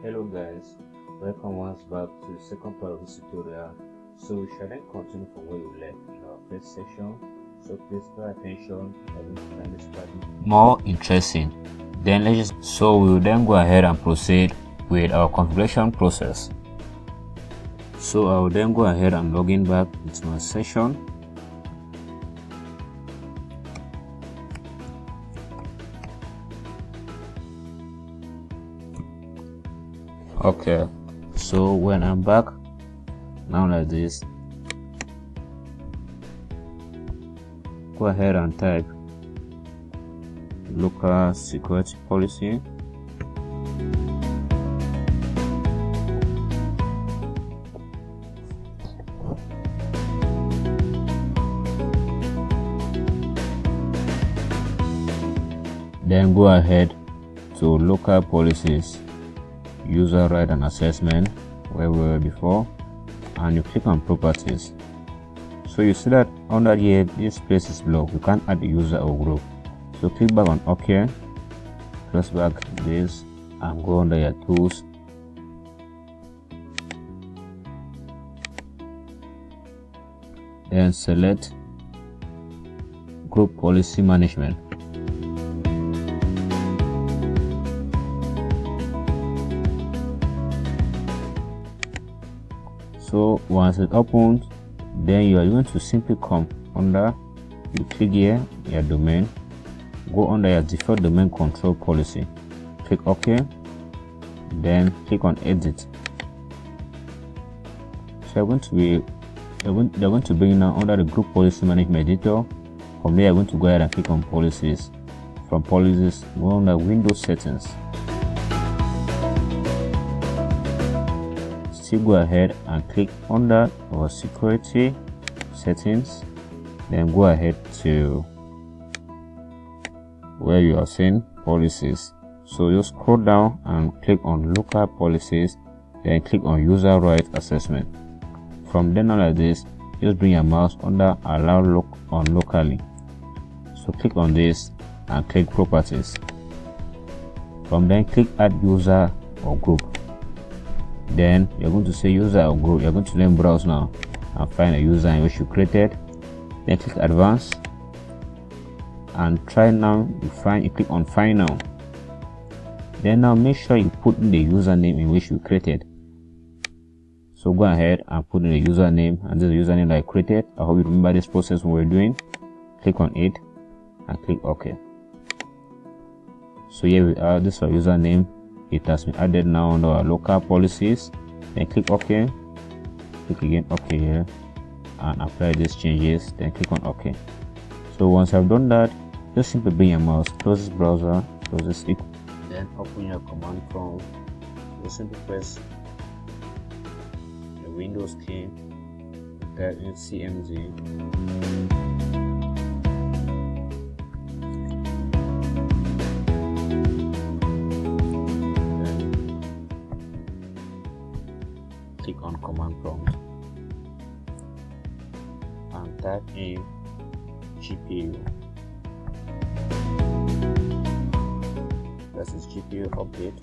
Hello guys, welcome once back to the second part of this tutorial. So we shall then continue from where we left in our first session. So please pay attention. I will find this part more interesting. Then we will then go ahead and proceed with our configuration process. So I will then go ahead and log in back into my session. Okay, so when I'm back now like this, go ahead and type local security policy. Then go ahead to local policies, user right and assessment, where we were before, and you click on properties. So you see that under here this place is blocked, you can't add a user or group. So click back on OK, press back this and go under your tools, then select group policy management. So once it opens, then you are going to simply come under, you click here, your domain, go under your default domain control policy, click OK, then click on edit. So they're going to bring you now under the group policy management editor. From there, you're going to go ahead and click on policies. From policies, go under Windows settings. Go ahead and click under our security settings, then go ahead to where you are seeing policies. So you scroll down and click on local policies, then click on user right assessment. From then on like this, just bring your mouse under allow look on locally. So click on this and click properties. From then click add user or group. Then you're going to say user or group. You're going to then browse now and find a user in which you created. Then click advanced and try now. You click on find now. Then now make sure you put in the username in which you created. So go ahead and put in the username, and this is the username that I created. I hope you remember this process when we're doing. Click on it and click OK. So here we are. This is our username. It has been added now under our local policies. Then click OK, click again OK here and apply these changes, then click on OK. So once I've done that, just simply bring your mouse, close this browser, close this, then open your command prompt. Just simply press the Windows key, type in CMD. Click on command prompt and type in GPU. That is GPU update.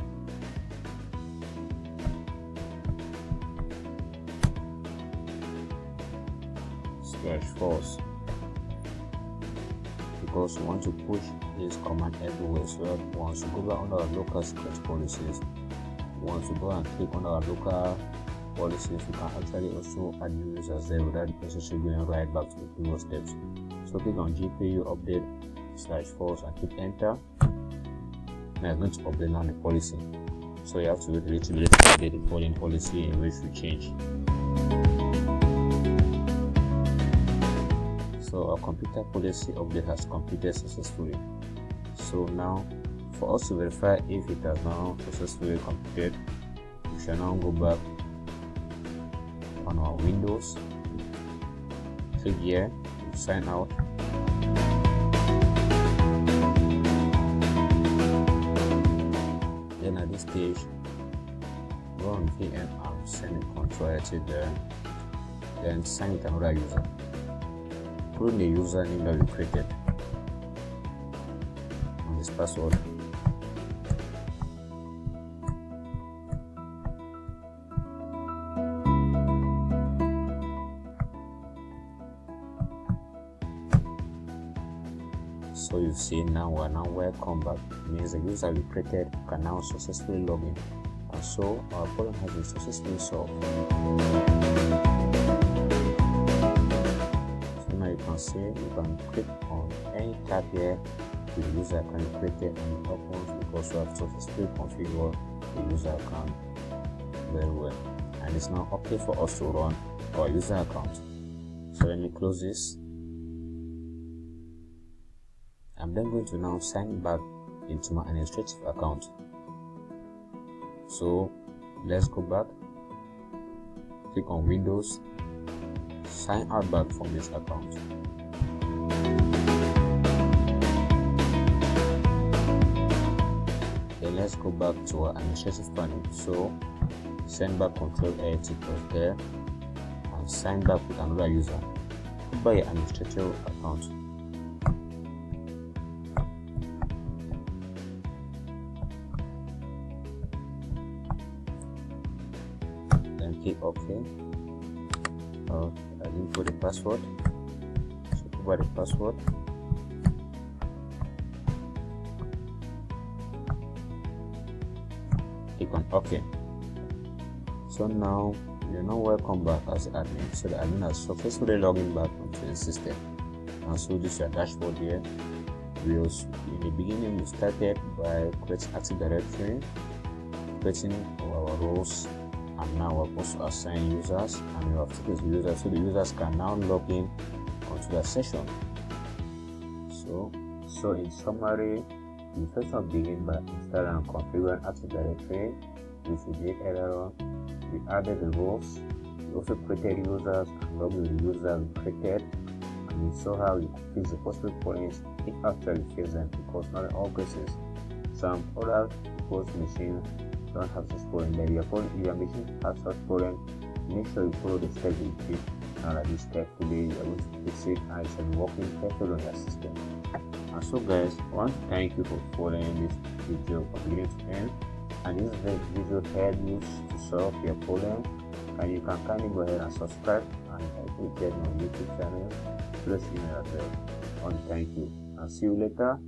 /force, because we want to push this command everywhere. So once you go back under our local security policies, once you go and click on our local policies, you can actually also add users there without necessarily going right back to the previous steps. So click on GPU update /force and click enter. Now it's going to update now the policy. So you have to wait a little bit to update the following policy in which we change. So our computer policy update has completed successfully. So now for us to verify if it has now successfully completed, we shall now go back on our Windows, click here, sign out. Then at this stage, go on VM and send a control there, then sign with another user. Put in the username that we created on this password. So you see now we're now welcome back. It means the user we created can now successfully log in, and so our problem has been successfully solved. So now you can see you can click on any tab here with the user account created, and it opens because we have successfully configured the user account very well, and it's now okay for us to run our user account. So let me close this. I'm then going to now sign back into my administrative account. So let's go back, click on Windows, sign out back from this account. Then let's go back to our administrative panel. So send back Ctrl+Alt plus there and sign back with another user by your administrative account. Then click OK. I didn't put the password, so provide the password. Click on OK. So now you're now welcome back as the admin. So the admin has successfully logged in back onto the system. And so this is your dashboard here. In the beginning we started by creating Active Directory, creating our roles, and now we're also assign users, and we have taken the users, so the users can now log in onto the session. So in summary, we first of begin by installing and configuring Active Directory, which we did earlier on. We added the roles, we also created users and logged the users we created, and we saw how we could fix the possible problems if actually fix them, because not in all cases. Some other host machines don't have such problem. If your machine has such problem, make sure you follow the steps you did. Now that this carefully, you are going to fix it and it shall be working perfectly on your system. And so guys, I want to thank you for following this video from beginning to end. And this video helped you to solve your problem, and you can kindly go ahead and subscribe and help me get my YouTube channel. Please email as well. I want to thank you and see you later.